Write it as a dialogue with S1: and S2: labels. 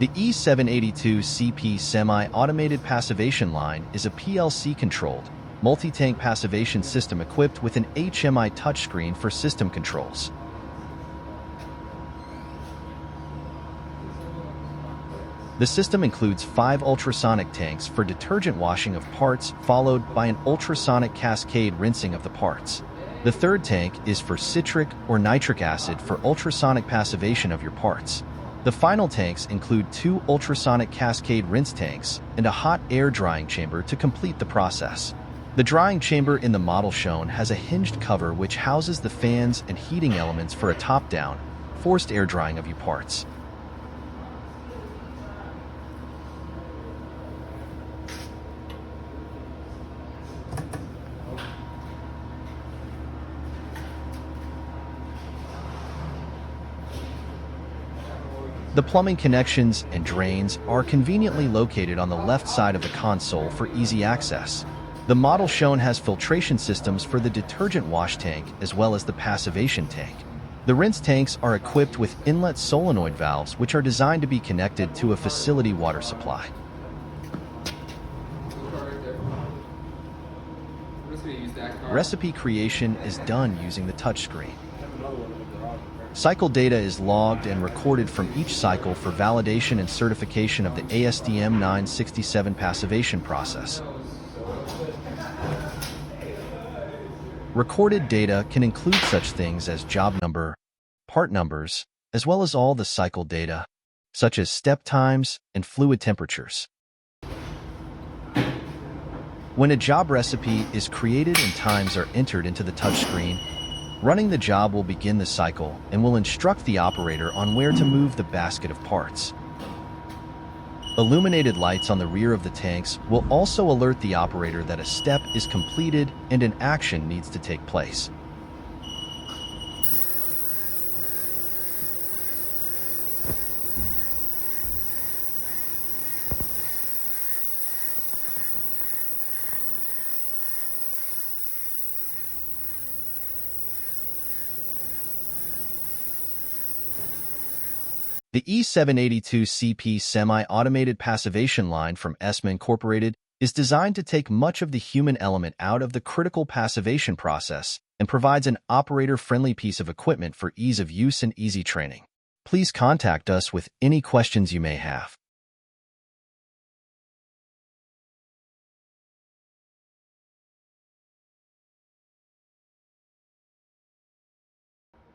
S1: The E782CP-Semi automated passivation line is a PLC-controlled, multi-tank passivation system equipped with an HMI touchscreen for system controls. The system includes 5 ultrasonic tanks for detergent washing of parts, followed by an ultrasonic cascade rinsing of the parts. The third tank is for citric or nitric acid for ultrasonic passivation of your parts. The final tanks include 2 ultrasonic cascade rinse tanks and a hot air drying chamber to complete the process. The drying chamber in the model shown has a hinged cover which houses the fans and heating elements for a top-down, forced air drying of your parts. The plumbing connections and drains are conveniently located on the left side of the console for easy access. The model shown has filtration systems for the detergent wash tank as well as the passivation tank. The rinse tanks are equipped with inlet solenoid valves which are designed to be connected to a facility water supply. Recipe creation is done using the touchscreen. Cycle data is logged and recorded from each cycle for validation and certification of the ASTM 967 passivation process. Recorded data can include such things as job number, part numbers, as well as all the cycle data, such as step times and fluid temperatures. When a job recipe is created and times are entered into the touchscreen, running the job will begin the cycle and will instruct the operator on where to move the basket of parts. Illuminated lights on the rear of the tanks will also alert the operator that a step is completed and an action needs to take place. The E782CP-Semi automated passivation line from ESMA Incorporated is designed to take much of the human element out of the critical passivation process and provides an operator-friendly piece of equipment for ease of use and easy training. Please contact us with any questions you may have.